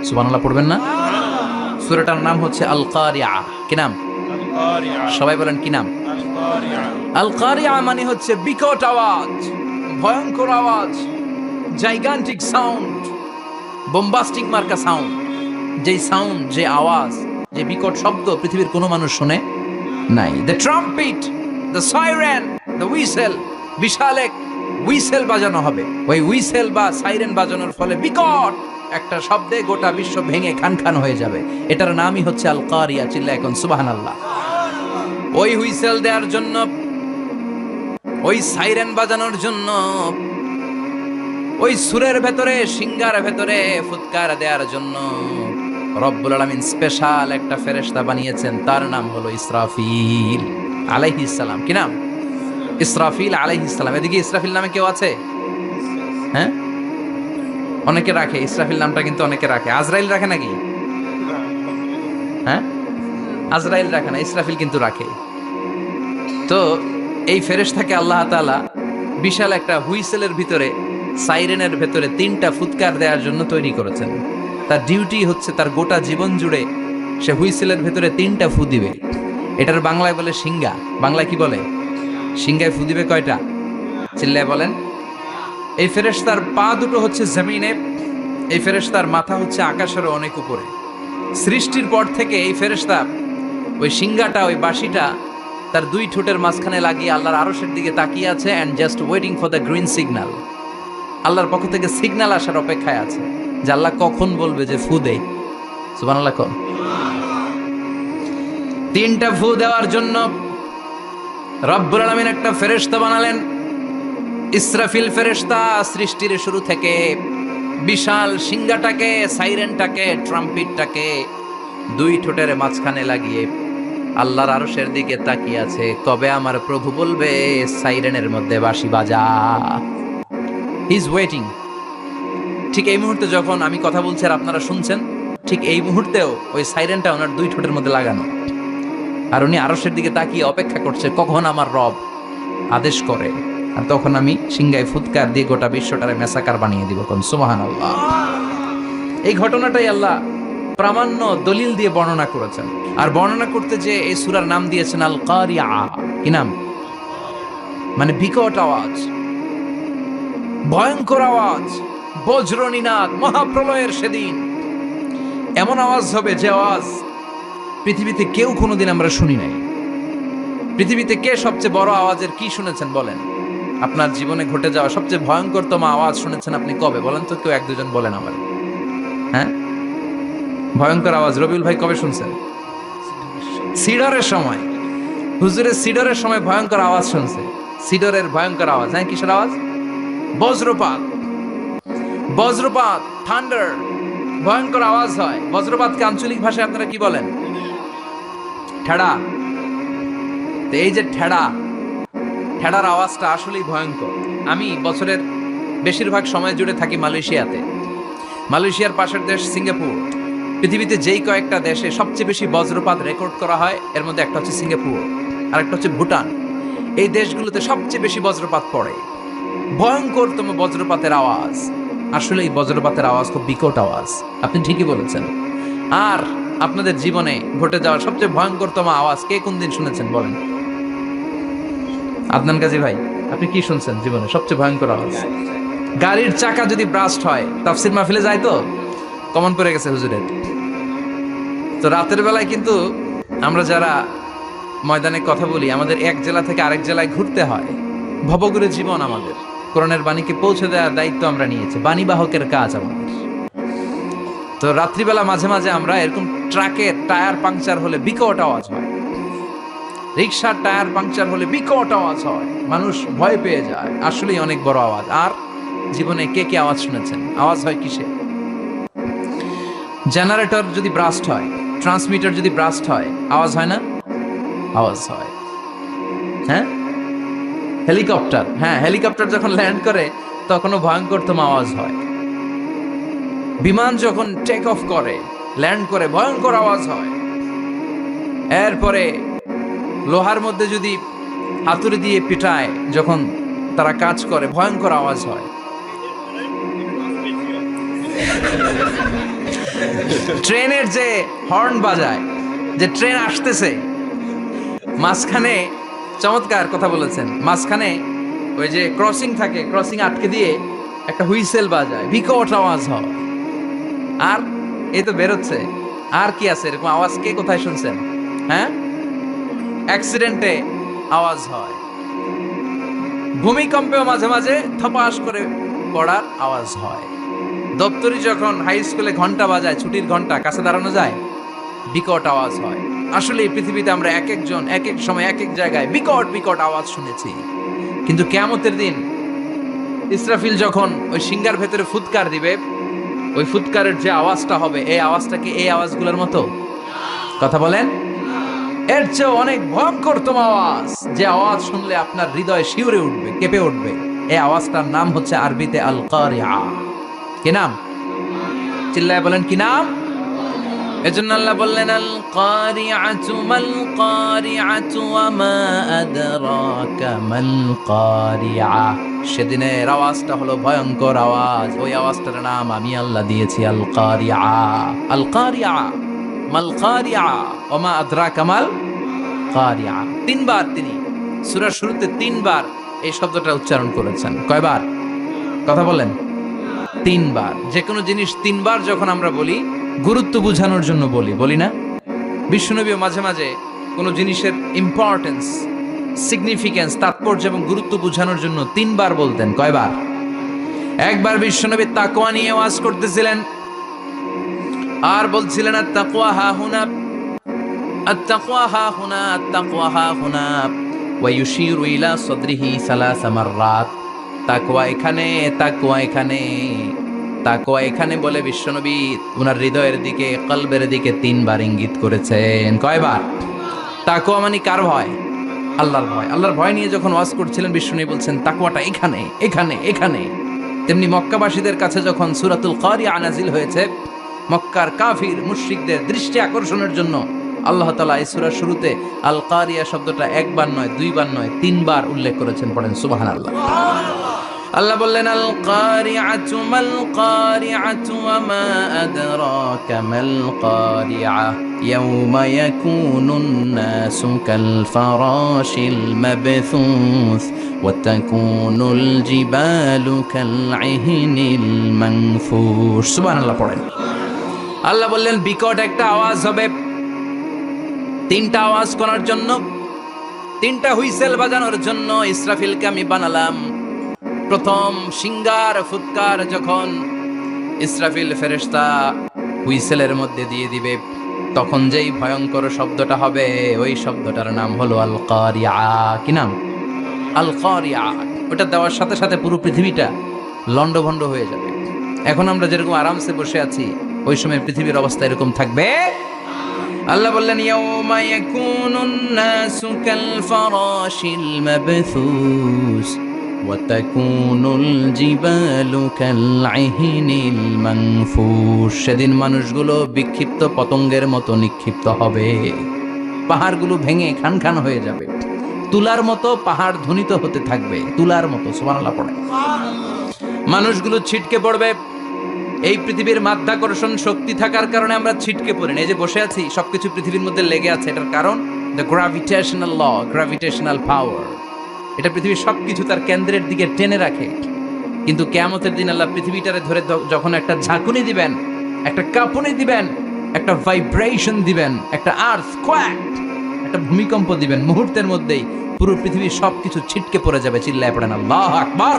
সুবহানাল্লাহ পড়বেন না? সূরাটার নাম হচ্ছে আল কারিআহ। কি নাম? সবাই বলেন কি নাম? আল কারিআহ মানে হচ্ছে বিকট আওয়াজ, ভয়ঙ্কর আওয়াজ, জাইগান্টিক সাউন্ড, বোম্বাস্টিক মার্কা সাউন্ড। যেই সাউন্ড, যে আওয়াজ, যে বিকট শব্দ পৃথিবীর কোনো মানুষ শুনে নাই। The trumpet, the siren, the whistle, বিশাল এক হুইসেল বাজানো হবে। ওই হুইসেল বা সাইরেন বাজানোর ফলে বিকট একটা শব্দে গোটা বিশ্ব ভেঙে খান খান হয়ে যাবে। এটার নামই হচ্ছে আল কারিয়া। চিল্লা এখন সুবহানাল্লাহ। ওই হুইসেল দেওয়ার জন্য, ওই সাইরেন বাজানোর জন্য, ওই সুরের ভেতরে, সিঙ্গার ভেতরে ফুৎকার দেওয়ার জন্য রব্বুল আলামিন স্পেশাল একটা ফেরেশতা বানিয়েছেন। তার নাম হলো ইসরাফিল আলাইহিস সালাম। কি নাম? ইসরাফিল আলাইহিস সালাম। এদিকে ইসরাফিল নামে কেউ আছে? হ্যাঁ, অনেকে রাখে ইসরাফিল নামটা, কিন্তু অনেকে রাখে। আজরাইল রাখে নাকি? হ্যাঁ, আজরাইল রাখে না, ইসরাফিল কিন্তু রাখে। তো এই ফেরেশতাকে আল্লাহ তাআলা বিশাল একটা হুইসেলের ভিতরে, সাইরেনের ভেতরে 3টা ফুৎকার দেওয়ার জন্য তৈরি করেছেন। তার ডিউটি হচ্ছে তার গোটা জীবন জুড়ে সে হুইসেলের ভেতরে 3টা ফু দিবে। এটার বাংলায় বলে সিঙ্গা। বাংলায় কি বলে? সিঙ্গায় ফু দিবে কয়টা? চিল্লায় বলেন। এই ফেরেশতার পা দুটো হচ্ছে জমিনে, এই ফেরেশতার মাথা হচ্ছে আকাশেরও অনেক উপরে। সৃষ্টির পর থেকে এই ফেরেশতা ওই সিঙ্গাটা, ওই বাঁশিটা তার 2 ঠোঁটের মাঝখানে লাগিয়ে আল্লাহর আরশের দিকে তাকিয়ে আছে, and just waiting for the green signal. আল্লাহর পক্ষ থেকে সিগন্যাল আসার অপেক্ষায় আছে যে আল্লাহ কখন বলবে যে ফু দেই। সুবহানাল্লাহ। 3টা ফু দেওয়ার জন্য রব্বুল আলামিন একটা ফেরেশতা বানালেন। ইসরাফিল ফেরেশতা সৃষ্টির শুরু থেকে বিশাল সিঙ্গাটাকে, সাইরেনটাকে, ট্রাম্পিটটাকে 2 ঠোঁটের মাঝখানে লাগিয়ে আল্লাহর আরশের দিকে তাকিয়ে আছে, কবে আমার প্রভু বলবে সাইরেনের মধ্যে বাঁশি বাজা। He is waiting. ঠিক এই মুহূর্তে যখন আমি কথা বলছি আর আপনারা শুনছেন, ঠিক এই মুহূর্তেও ওই সাইরেনটা ওনার 2 ঠোঁটের মধ্যে লাগানো, আর উনি আরশের দিকে তাকিয়ে অপেক্ষা করছে কখন আমার রব আদেশ করে, আর তখন আমি সিঙ্গায় ফুৎকার দিয়ে গোটা বিশ্বটারে মেসাকার বানিয়ে দিব। কোন সুবহানাল্লাহ। এই ঘটনাটাই আল্লাহ প্রামাণ্য দলিল দিয়ে বর্ণনা করেছেন। আর বর্ণনা করতে যে এই সূরার নাম দিয়েছেন আল কারিআহ। কি নাম? মানে বিকট আওয়াজ, ভয়ঙ্কর আওয়াজ, বজ্রনিনাদ, মহাপ্রলয়ের সেদিন এমন আওয়াজ হবে যে আওয়াজ পৃথিবীতে কেউ কোনোদিন আমরা শুনি নাই। পৃথিবীতে কে সবচেয়ে বড় আওয়াজের কি শুনেছেন বলেন? আপনার জীবনে ঘটে যাওয়া সবচেয়ে ভয়ঙ্করতম আওয়াজ শুনেছেন আপনি কবে? বলেন তো, কেউ 1-2 জন বলেন আমার। হ্যাঁ, ভয়ঙ্কর আওয়াজ রবিউল ভাই কবে শুনছেন? সিডরের সময়। হুজুরের সিডরের সময় ভয়ঙ্কর আওয়াজ শুনছে। সিডরের ভয়ঙ্কর আওয়াজ, হ্যাঁ কিসের আওয়াজ? বজ্রপাত। বজ্রপাত, থান্ডার, ভয়ঙ্কর আওয়াজ হয়। বজ্রপাতকে আঞ্চলিক ভাষায় আপনারা কি বলেন? ঠেড়া। তো এই যে ঠেড়ার আওয়াজটা আসলেই ভয়ঙ্কর। আমি বছরের বেশিরভাগ সময় জুড়ে থাকি মালয়েশিয়াতে। মালয়েশিয়ার পাশের দেশ সিঙ্গাপুর। পৃথিবীতে যেই কয়েকটা দেশে সবচেয়ে বেশি বজ্রপাত রেকর্ড করা হয় এর মধ্যে একটা হচ্ছে সিঙ্গাপুর, আর একটা হচ্ছে ভুটান। এই দেশগুলোতে সবচেয়ে বেশি বজ্রপাত পড়ে। ভয়ঙ্করতম বজ্রপাতের আওয়াজ। আসলে এই বজ্রপাতের আওয়াজ খুব বিকট আওয়াজ, আপনি ঠিকই বলেছেন। আর আপনাদের জীবনে ঘটে যাওয়া সবচেয়ে ভয়ঙ্করতম আওয়াজ কে কোন দিন শুনেছেন বলেন? আদনান গাজী ভাই, আপনি কি শুনছেন জীবনে সবচেয়ে ভয়ঙ্কর আওয়াজ? গাড়ির চাকা যদি ব্রাস্ট হয়, তাফসির মাহফিলে যায় তো কমন পড়ে গেছে হুজুরের। তো রাতের বেলায় কিন্তু আমরা যারা ময়দানে কথা বলি, আমাদের এক জেলা থেকে আরেক জেলায় ঘুরতে হয়। ভবঘুরে জীবন আমাদের। কোরআনের বাণীকে পৌঁছে দেওয়ার দায়িত্ব আমরা নিয়েছি, বাণীবাহকের কাজ আমাদের। তো রাত্রিবেলা মাঝে মাঝে আমরা এরকম ট্রাকের টায়ার পাংচার হলে বিকট আওয়াজ হয়, রিক্সার টায়ার পাংচার হলে বিকট আওয়াজ হয়, মানুষ ভয় পেয়ে যায়। আসলেই অনেক বড় আওয়াজ। আর জীবনে কে কে আওয়াজ শুনেছেন? আওয়াজ হয় কিসে? জেনারেটর যদি ব্রাস্ট হয়, ট্রান্সমিটার যদি ব্রাস্ট হয়, আওয়াজ হয় না? আওয়াজ হয়। হ্যাঁ, হেলিকপ্টার, হ্যাঁ হেলিকপ্টার যখন ল্যান্ড করে তখনও ভয়ঙ্করতম আওয়াজ হয়। বিমান যখন টেক অফ করে, ল্যান্ড করে, ভয়ঙ্কর আওয়াজ হয়। এরপরে লোহার মধ্যে যদি হাতুড়ি দিয়ে পিটায় যখন তারা কাজ করে, ভয়ঙ্কর আওয়াজ হয়। ট্রেনের যে হর্ন বাজায়, যে ট্রেন আসতেছে, মাঝখানে চমৎকার কথা বলেছেন, মাঝখানে ওই যে ক্রসিং থাকে, ক্রসিং আটকে দিয়ে একটা হুইসেল বাজায়, বিকট আওয়াজ হয়। আর এই তো বেরোচ্ছে। আর কি আছে এরকম আওয়াজ? কে কোথায় শুনছেন? হ্যাঁ, অ্যাক্সিডেন্টে আওয়াজ হয়। ভূমিকম্পেও মাঝে মাঝে থপাস করে পড়ার আওয়াজ হয়। দপ্তরি যখন হাই স্কুলে ঘন্টা বাজায়, ছুটির ঘন্টা, কাছে দাঁড়ানো যায়, বিকট আওয়াজ হয়। আসলে এই পৃথিবীতে আমরা এক একজন এক এক সময় এক এক জায়গায় বিকট বিকট আওয়াজ শুনেছি। কিন্তু কিয়ামতের দিন ইসরাফিল যখন ওই সিংহার ভেতরে ফুৎকার দিবে, ওই ফুৎকারের যে আওয়াজটা হবে, এই আওয়াজটা কি এই আওয়াজগুলোর মতো? কথা বলেন। এর চেয়ে অনেক ভয়ঙ্করতম আওয়াজ, যে আওয়াজ শুনলে আপনার হৃদয় শিউরে উঠবে, কেঁপে উঠবে। এই আওয়াজটার নাম হচ্ছে আরবিতে আল কারিআ। কি নাম? চিল্লায় বলেন কি নাম? এজন্য আল্লাহ বললেন আল কারিআতু মাল কারিআতু ওয়া মা আদরাকা মাল কারিআ। সেদিনের আওয়াজটা হলো ভয়ঙ্কর আওয়াজ। ওই আওয়াজটার নাম আমি আল্লাহ দিয়েছি আল কারিআ। আল কারিআ মাল কারিআ ওয়া মা আদরাকা মাল কারিআ। তিনবার তিনি সূরার শুরুতে তিনবার এই শব্দটা উচ্চারণ করেছেন। কয়বার? কথা বলেন। তিনবার। যে কোনো জিনিস তিনবার যখন আমরা বলি, গুরুত্ব বোঝানোর জন্য বলি না? বিশ্বনবীও মাঝে মাঝে কোনো জিনিসের ইম্পর্টেন্স, সিগনিফিকেন্স, তাৎপর্য এবং গুরুত্ব বোঝানোর জন্য তিনবার বলতেন। কয়বার? একবার বিশ্বনবী তাকওয়া নিয়ে ওয়াজ করতেছিলেন, আর বলছিলেন আত-তাকওয়া হা হুনা, আত-তাকওয়া হা হুনা, আত-তাকওয়া হা হুনা, ওয়া ইউশিরু ইলা সাদরিহি সালাসা মাররাত। তাকওয়া এখানে, তাকওয়া এখানে, তাকওয়া এখানে বলে বিশ্বনবী ওনার হৃদয়ের দিকে, কলবের দিকে তিনবার ইঙ্গিত করেছেন। কয়বার? তাকওয়া মানে কার ভয়? আল্লাহর ভয়। আল্লাহর ভয় নিয়ে যখন ওয়াজ করছিলেন বিশ্বনবী বলছেন তাকওয়াটা এখানে, এখানে, এখানে। তেমনি মক্কাবাসীদের কাছে যখন সূরাতুল কারিআ নাজিল হয়েছে, মক্কার কাফির মুশরিকদের দৃষ্টি আকর্ষণের জন্য আল্লাহ তাআলা এই সূরার শুরুতে আল কারিআ শব্দটা একবার নয়, দুইবার নয়, তিনবার উল্লেখ করেছেন। পড়েন সুবহানাল্লাহ। আল্লাহ বললেন আল কারিআতু মাল কারিআতু ওয়া মা আদরাকা মাল কারিআ ইয়াউমা ইয়াকুনুন নাসু কাল ফারাশিল মাবথুস ওয়া তাকুনুল জিবালু কাল ইহনিল মানফুশ। সুবহানাল্লাহ পড়েন। আল্লাহ বললেন বিকট একটা আওয়াজ হবে। তিনটা আওয়াজ করার জন্য, তিনটা হুইসেল বাজানোর জন্য ইসরাফিলকে আমি বানালাম। প্রথম সিংগার ফুৎকার যখন ইসরাফিল ফেরেশতা হুইসেলের মধ্যে দিয়ে দিবে, তখন যেই ভয়ঙ্কর শব্দটা হবে ওই শব্দটার নাম হলো আল কারিয়া। কি নাম? আল কারিয়া। ওটা দেওয়ার সাথে সাথে পুরো পৃথিবীটা লন্ডভন্ড হয়ে যাবে। এখন আমরা যেরকম আরামসে বসে আছি, ওই সময় পৃথিবীর অবস্থা এরকম থাকবে। আল্লাহ বললেন ইয়াউমা ইয়াকুনুন নাসু কাল ফারাশিল মাবথুস ওয়া তাকুনুল জিবালু কাল ইহনিল মানফুস। সেদিন মানুষগুলো বিক্ষিপ্ত পতঙ্গের মতো নিক্ষিপ্ত হবে, পাহাড়গুলো ভেঙে খান খান হয়ে যাবে, তুলার মতো পাহাড় ধ্বনিত হতে থাকবে, তুলার মতো। সুবহানাল্লাহ পড়ে। মানুষগুলো ছিটকে পড়বে। এই পৃথিবীর মাধ্যাকর্ষণ শক্তি থাকার কারণে আমরা ছিটকে পড়ি না। এই যে বসে আছি, সবকিছু পৃথিবীর মধ্যে লেগে আছে, এটার কারণ দ্য গ্র্যাভিটেশনাল ল, গ্র্যাভিটেশনাল পাওয়ার। এটা পৃথিবীর সবকিছু তার কেন্দ্রের দিকে টেনে রাখে। কিন্তু কিয়ামতের দিন আল্লাহ পৃথিবীটারে ধরে যখন একটা ঝাঁকুনি দিবেন, একটা কাঁপুনি দিবেন, একটা ভাইব্রেশন দিবেন, একটা আর্থকোয়াক, একটা ভূমিকম্প দিবেন, মুহূর্তের মধ্যেই পুরো পৃথিবীর সবকিছু ছিটকে পড়ে যাবে। চিল্লায় পড়েন আল্লাহু আকবার।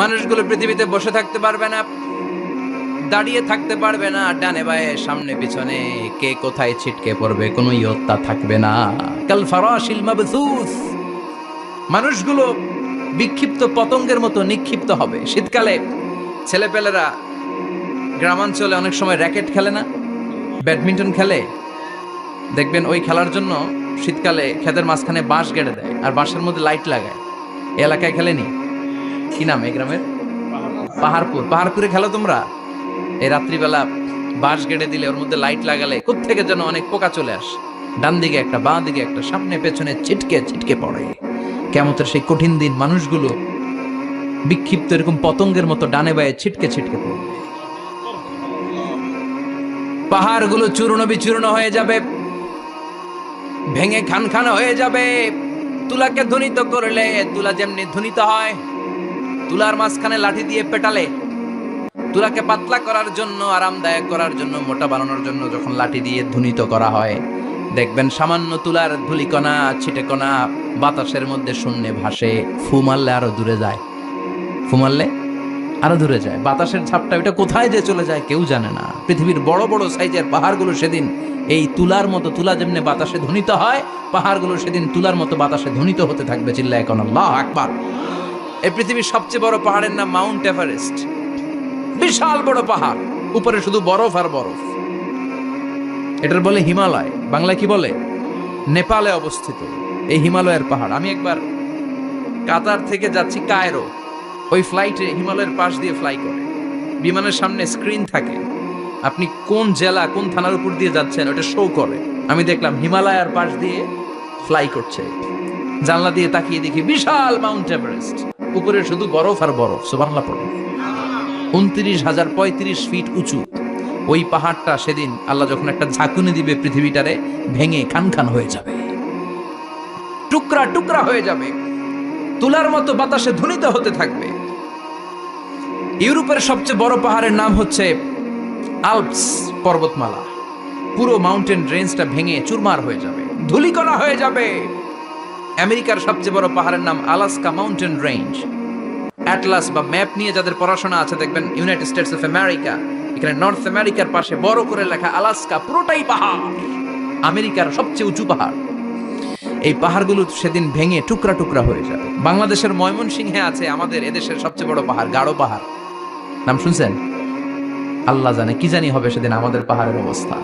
মানুষগুলো পৃথিবীতে বসে থাকতে পারবে না, দাঁড়িয়ে থাকতে পারবে না, ডানে বায়ে সামনে পিছনে কে কোথায় ছিটকে পড়বে কোনো ইয়ত্তা থাকবে না। কাল ফারাশিল মাবথুস। মানুষগুলো বিক্ষিপ্ত পতঙ্গের মতো নিক্ষিপ্ত হবে। শীতকালে ছেলেপেলেরা গ্রামাঞ্চলে অনেক সময় র্যাকেট খেলে না, ব্যাডমিন্টন খেলে, দেখবেন ওই খেলার জন্য শীতকালে ক্ষেতের মাঝখানে বাঁশ গেড়ে দেয় আর বাঁশের মধ্যে লাইট লাগায়। এই এলাকায় খেলেনি? কি নাম এই গ্রামের? পাহাড়পুর। পাহাড়পুরে খেলো তোমরা? এই রাত্রিবেলা বাঁশ গেড়ে দিলে ওর মধ্যে লাইট লাগালে কোত্থেকে যেন অনেক পোকা চলে আসে, ডান দিকে একটা, বাঁ দিকে একটা, সামনে পেছনে ছিটকে ছিটকে পড়ে। কিয়ামতের সেই কঠিন দিন মানুষগুলো বিক্ষিপ্ত এরকম পতঙ্গের মতো ডানে বায়ে ছিটকে ছিটকে পড়বে। পাহাড়গুলো চূর্ণ বিচূর্ণ হয়ে যাবে, ভেঙে খান খান হয়ে যাবে। তুলাকে ধ্বনিত করলে তুলা যেমনি ধ্বনিত হয়, তুলার মাঝখানে লাঠি দিয়ে পেটালে, তুলাকে পাতলা করার জন্য, আরামদায়ক করার জন্য, মোটা বানানোর জন্য যখন লাঠি দিয়ে ধ্বনিত করা হয়, দেখবেন সামান্য তুলার ধুলিকণা ছিটেকণা বাতাসের মধ্যে শূন্যে ভাসে। ফু মারলে আরো দূরে যায়, ফু মারলে আরো দূরে যায়। বাতাসের ঝাপটা ওটা কোথায় যে চলে যায় কেউ জানে না। পৃথিবীর বড় বড় সাইজের পাহাড়গুলো সেদিন এই তুলার মতো, তুলা যেমনি বাতাসে ধ্বনিত হয়, পাহাড়গুলো সেদিন তুলার মতো বাতাসে ধ্বনিত হতে থাকবে। চিল্লায় এখন আল্লাহু আকবার। এই পৃথিবীর সবচেয়ে বড় পাহাড়ের নাম মাউন্ট এভারেস্ট। বিশাল বড় পাহাড়, উপরে শুধু বরফ আর বরফ। এটার বলে হিমালয়, বাংলায় কি বলে? নেপালে অবস্থিত এই হিমালয়ের পাহাড়। আমি একবার কাতার থেকে যাচ্ছি কায়রো, ওই ফ্লাইটে হিমালয়ের পাশ দিয়ে ফ্লাই করে, বিমানের সামনে স্ক্রিন থাকে, আপনি কোন জেলা কোন থানার উপর দিয়ে যাচ্ছেন ওটা শো করে। আমি দেখলাম হিমালয়ের পাশ দিয়ে ফ্লাই করছে, জানলা দিয়ে তাকিয়ে দেখি বিশাল মাউন্ট এভারেস্ট, উপরে শুধু বরফ আর বরফ। সুবহানাল্লাহ পড়ে। 29,035 ফিট উঁচু ওই পাহাড়টা সেদিন আল্লাহ যখন একটা ঝাঁকুনি দিবে পৃথিবীটারে ভেঙে খান খান হয়ে যাবে, টুকরা টুকরা হয়ে যাবে, তুলার মতো বাতাসে ধ্বনিত হতে থাকবে। ইউরোপের সবচেয়ে বড় পাহাড়ের নাম হচ্ছে আল্পস পর্বতমালা। পুরো মাউন্টেন রেঞ্জটা ভেঙে চুরমার হয়ে যাবে, ধূলিকণা হয়ে যাবে। আমেরিকার সবচেয়ে বড় পাহাড়ের নাম আলাস্কা মাউন্টেন রেঞ্জ। অ্যাটলাস বা ম্যাপ নিয়ে যাদের পড়াশোনা আছে দেখবেন ইউনাইটেড স্টেটস অফ আমেরিকা, এখানে নর্থ আমেরিকার পাশে বড় করে লেখা আলাস্কা, পুরোটাই পাহাড়, আমেরিকার সবচেয়ে উঁচু পাহাড়। এই পাহাড়গুলো সেদিন ভেঙে টুকরা টুকরা হয়ে যাবে। বাংলাদেশের ময়মনসিংহে আছে আমাদের এদেশের সবচেয়ে বড় পাহাড়, গাঢ় পাহাড়। নাম শুনছেন? আল্লাহ জানে কি জানি হবে সেদিন আমাদের পাহাড়ের অবস্থা।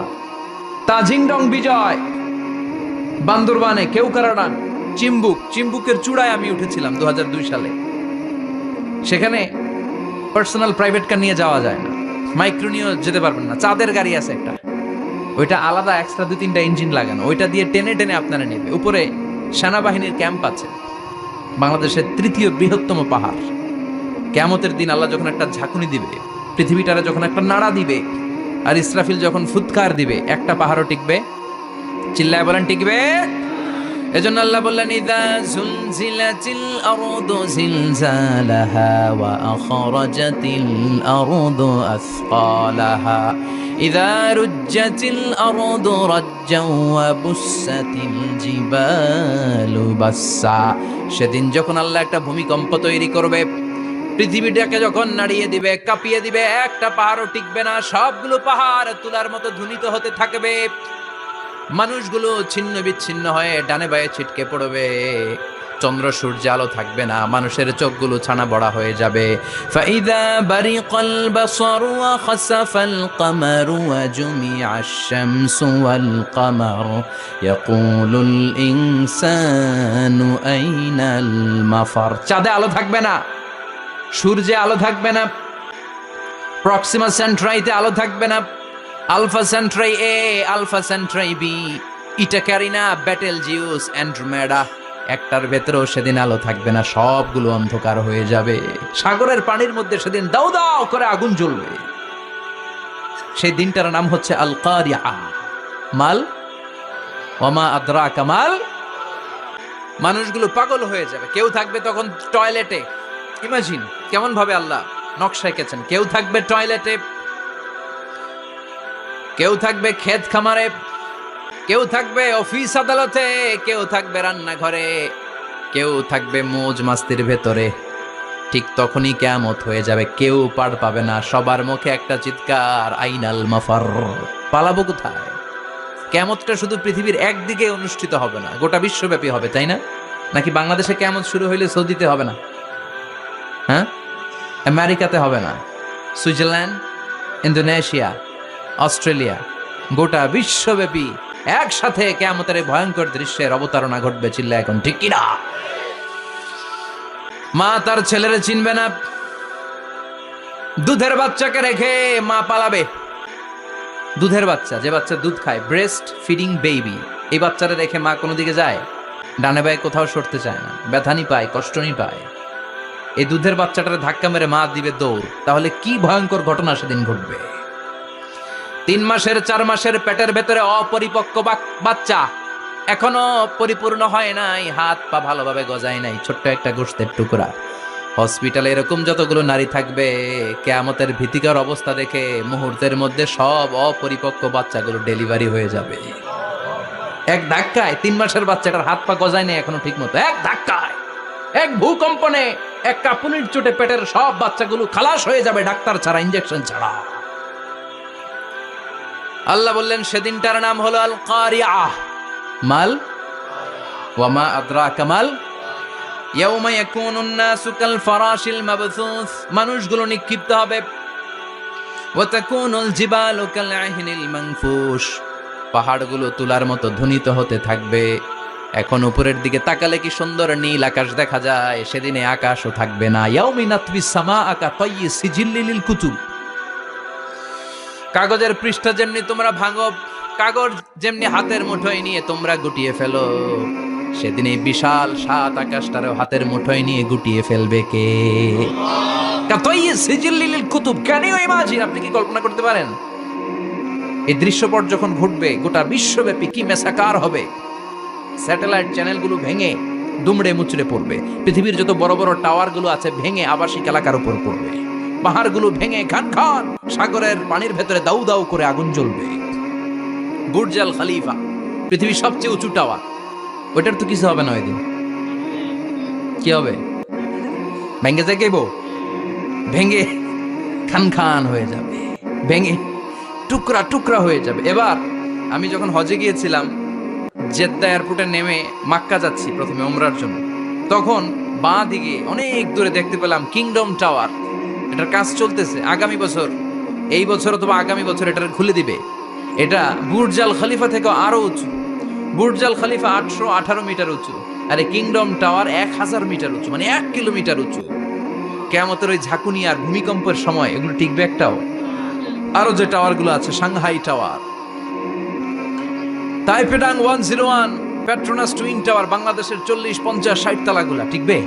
তাজিংডং বিজয়, বান্দরবানে কেওক্রাডাং, চিম্বুকের চূড়ায় আমি উঠেছিলাম 2002 সালে। সেখানে পার্সোনাল প্রাইভেট কার নিয়ে যাওয়া যায় না, মাইক্রো নিয়েও যেতে পারবেন না। চাঁদের গাড়ি আছে একটা, ওইটা আলাদা এক্সট্রা 2-3টা ইঞ্জিন লাগানো, ওইটা দিয়ে টেনে টেনে আপনারা নেবে। উপরে সেনাবাহিনীর ক্যাম্প আছে। বাংলাদেশের 3য় বৃহত্তম পাহাড়। কিয়ামতের দিন আল্লাহ যখন একটা ঝাঁকুনি দিবে, পৃথিবীটারে যখন একটা নাড়া দিবে, আর ইসরাফিল যখন ফুৎকার দিবে, একটা পাহাড়ও টিকবে? চিল্লায় বলেন টিকবে? এজন্য আল্লাহ বললেন ইযা যুলজিলাতিল আরদু জিলজালাহা ওয়া আখরাজাতিল আরদু আসকালাহা ইযা রুজ্জাতিল আরদু রাজ্জাও ওয়া বুসাতিল জিবালু বাসসা। সেদিন যখন আল্লাহ একটা ভূমিকম্প তৈরি করবে, পৃথিবীটাকে যখন নাড়িয়ে দিবে, কাঁপিয়ে দিবে, একটা পাহাড়ও টিকবে না, সবগুলো পাহাড় তুলার মতো ধ্বনিত হতে থাকবে। মানুষগুলো ছিন্ন বিচ্ছিন্ন হয়ে ডানে বায়ে ছিটকে পড়বে, চন্দ্র সূর্য আলো থাকবে না, মানুষের চোখগুলো ছানা বড়া হয়ে যাবে। ফাইদা বারিকাল বাসারু ওয়া খাসাফাল কামারু ওয়া জুমিআশ শামসু ওয়াল কামার ইয়াকুলুল ইনসানু আইনাল মাফার। চাঁদে আলো থাকবে না, সূর্যে আলো থাকবে না, প্রক্সিমা সেন্ট্রাইতে আলো থাকবে না, Alpha Centauri A, Alpha Centauri B, eta corona, battle Zeus, Andromeda, একটার ভেতরেও সেদিন আলো থাকবে না, সবগুলো অন্ধকার হয়ে যাবে। সাগরের পানির মধ্যে সেদিন দাউ দাউ করে আগুন জ্বলবে। সেই দিনটার নাম হচ্ছে আল কারিআ। মাল ওয়ামা আদরাকা মাল। মানুষগুলো পাগল হয়ে যাবে। কেউ থাকবে তখন টয়লেটে, ইমাজিন কেমন ভাবে আল্লাহ নকশা এঁকেছেন। কেউ থাকবে টয়লেটে, কেউ থাকবে ক্ষেত খামারে, কেউ থাকবে অফিস আদালতে, কেউ থাকবে রান্নাঘরে, কেউ থাকবে মৌজ মাস্তির ভেতরে। ঠিক তখনই কিয়ামত হয়ে যাবে, কেউ পার পাবে না, সবার মুখে একটা চিৎকার, আইনাল মাফার। পালাবো কোথায়? কিয়ামতটা শুধু পৃথিবীর একদিকে অনুষ্ঠিত হবে না, গোটা বিশ্বব্যাপী হবে, তাই না? নাকি বাংলাদেশে কিয়ামত শুরু হইলে সৌদিতে হবে না? হ্যাঁ, আমেরিকাতে হবে না, সুইজারল্যান্ড, ইন্দোনেশিয়া, অস্ট্রেলিয়া, গোটা বিশ্বব্যাপী একসাথে কিয়ামতের ভয়ঙ্কর দৃশ্যের অবতারণা ঘটবে। চিল্লা এখন ঠিক কিনা? মা তার ছেলেরে চিনবে না, দুধের বাচ্চাকে রেখে মা পালাবে। দুধের বাচ্চা, যে বাচ্চা দুধ খায়, ব্রেস্ট ফিডিং বেবি, এই বাচ্চারা রেখে মা কোনো দিকে যায়? ডানে বায়ে কোথাও সরতে চায় না, ব্যথানি পায়, কষ্টনি পায়। এই দুধের বাচ্চাটারে ধাক্কা মেরে মা দিবে দৌড়। তাহলে কি ভয়ঙ্কর ঘটনা সেদিন ঘটবে। 3 মাসের 4 মাসের পেটের ভেতরে অপরিপক্ক বাচ্চা, এখনো পরিপূর্ণ হয় নাই, হাত পা ভালোভাবে গজায় নাই, ছোট্ট একটা গোশতের টুকরা। হসপিটালে এরকম যতগুলো নারী থাকবে, কিয়ামতের ভীতিকর অবস্থা দেখে মুহূর্তের মধ্যে সব অপরিপক্ক বাচ্চাগুলো ডেলিভারি হয়ে যাবে। এক ধাক্কায় 3 মাসের বাচ্চাটার হাত পা গজায় নাই এখনো ঠিক মতো, এক ধাক্কায়, এক ভূকম্পনে, এক কাঁপুনির চোটে পেটের সব বাচ্চাগুলো খালাস হয়ে যাবে, ডাক্তার ছাড়া, ইনজেকশন ছাড়া। আল্লাহ বললেন সেদিনটার নাম হলো আল কারিআ। মাল ওয়ামা আদরাকা মাল। ইয়াউমা ইয়াকুনুন নাসু কাল ফারাশিল মাবথুস, মানুষগুলো নিক্ষিপ্ত হবে। ওয়া তাকুনুল জিবালু কাল আহিনিল মানফুশ, পাহাড়গুলো তুলার মতো ধ্বনিত হতে থাকবে। এখন উপরের দিকে তাকালে কি সুন্দর নীল আকাশ দেখা যায়, সেদিনে আকাশও থাকবে না। ইয়াউমি নাতবিস সামাআ কাতায়্যি সিজিল্লিল লিল কুতুব, কাগজের পৃষ্ঠা যেমনি তোমরা ভাঙো, কাগজ যেমনি হাতের মুঠোয় নিয়ে তোমরা গুটিয়ে ফেলো, সেদিন এই বিশাল 7 আকাশটারও হাতের মুঠোয় নিয়ে গুটিয়ে ফেলবে কে? কাতায়্যি সিজিল্লিল লিল কুতুব। Can you imagine? আপনি কি কল্পনা করতে পারেন এই দৃশ্যপট যখন ঘটবে গোটা বিশ্বব্যাপী কি মেসাকার হবে? স্যাটেলাইট চ্যানেলগুলো ভেঙে দুমড়ে মুচড়ে পড়বে, পৃথিবীর যত বড় বড় টাওয়ারগুলো আছে ভেঙে আবাসিক এলাকার উপর পড়বে, পাহাড়গুলো ভেঙে খান খান সাগরের পানির ভেতরে দাউ দাউ করে আগুন জ্বলবে। বুর্জ আল খলিফা, পৃথিবীর সবচেয়ে উঁচু টাওয়ার, ওইটার তো কিছু হবে না। ওই দিন কি হবে? ভেঙে যাইব, ভেঙে খান খান হয়ে যাবে, ভেঙে টুকরা টুকরা হয়ে যাবে। এবার আমি যখন হজে গিয়েছিলাম, জেদ্দা এয়ারপোর্টে নেমে মাক্কা যাচ্ছি প্রথমে উমরার জন্য, তখন বাঁ দিকে অনেক দূরে দেখতে পেলাম কিংডম টাওয়ার। এটার কাজ চলতেছে, আগামী বছর, এই বছর অথবা আগামী বছর এটার খুলে দিবে। এটা বুর্জ আল খলিফা থেকে আরো উঁচু। বুর্জ আল খলিফা 818 মিটার উঁচু, আর এই কিংডম টাওয়ার 1000 মিটার উঁচু, মানে 1 কিলোমিটার উঁচু। কিয়ামতের ওই ঝাঁকুনি আর ভূমিকম্পের সময় এগুলো টিকবে একটাও? আরো যে টাওয়ারগুলো আছে, সাংহাই টাওয়ার, তাইপেডাং 101, পেট্রোনাস টুইন টাওয়ার, বাংলাদেশের 40, 50, 60 তালাগুলা টিকবে?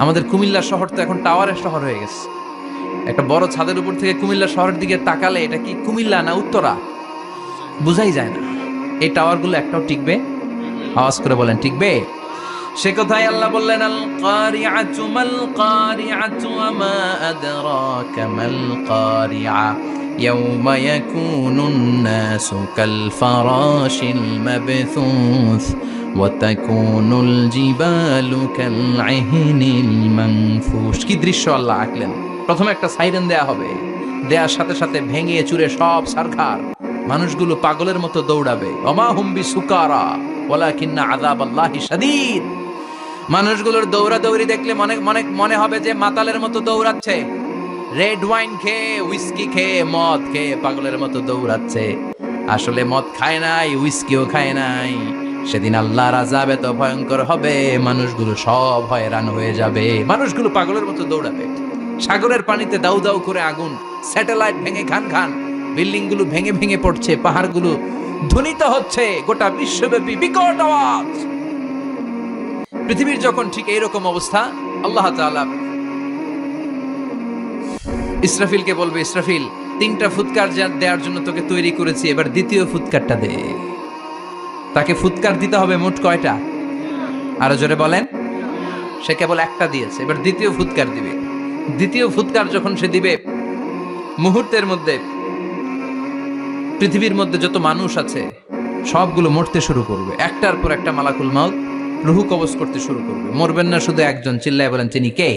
আমাদের কুমিল্লা শহর তো এখন টাওয়ারের শহর হয়ে গেছে। একটা বড় ছাদের উপর থেকে কুমিল্লা শহরের দিকে তাকালে এটা কি কুমিল্লা না উত্তরা বুঝাই যায় না। এই টাওয়ারগুলো একটাও টিকবে? আওয়াজ করে বলেন টিকবে? সে কথাই আল্লাহ বললেন আল কারিআতু মাল কারিআতু ওয়া মা আদরাকা মাল কারিআ ইয়াউমা ইয়াকুনুন নাসু কাল ফারাশিল মাবথুস ওয়াতাকুনুল জিবালু কালআহনিল মানফুশ। কি দৃশ্য আল্লাহ আঁকলেন। প্রথমে একটা সাইরেন দেয়া হবে, দেয়ার সাথে সাথে ভেঙে চুরে সব সারখার, মানুষগুলো পাগলের মতো দৌড়াবে। ওমা হুম বিসুকারা ওয়ালাকিন্না আযাবাল্লাহি শাদীদ। মানুষগুলোর দৌড়াদৌড়ি দেখলে মনে হবে যে মাতালের মতো দৌড়াচ্ছে, রেড ওয়াইন খেয়ে, উইস্কি খেয়ে, মদ খেয়ে পাগলের মতো দৌড়াচ্ছে। আসলে মদ খায় নাই, উইস্কিও খায় নাই। সেদিন আল্লাহর আযাব এত ভয়ঙ্কর হবে, মানুষগুলো সব হয়রান হয়ে যাবে, মানুষগুলো পাগলের মতো দৌড়াবে। সাগরের পানিতে দাউ দাউ করে আগুন, স্যাটেলাইট ভেঙে খান খান, বিল্ডিং গুলো ভেঙে ভেঙে পড়ছে, পাহাড়গুলো ধ্বনিত হচ্ছে, গোটা বিশ্বব্যাপী বিকট আওয়াজ। পৃথিবীর যখন ঠিক এইরকম অবস্থা, আল্লাহ তাআলা ইসরাফিলকে বলবে, ইসরাফিল, 3টা ফুৎকার দেওয়ার জন্য তোকে তৈরি করেছি, এবার দ্বিতীয় ফুৎকারটা দে। তাকে ফুৎকার দিতে হবে মোট কয়টা? আরো জোরে বলেন। সে কেবল একটা দিয়েছে, এবার দ্বিতীয় ফুৎকার দিবে। দ্বিতীয় ফুৎকার যখন সে দিবে, মুহূর্তের মধ্যে পৃথিবীর মধ্যে যত মানুষ আছে সবগুলো মরতে শুরু করবে। একটার পর একটা মালাকুল মাউত রুহু কবজ করতে শুরু করবে। মরবেন না শুধু একজন, চিল্লায় বলেন তিনি কে?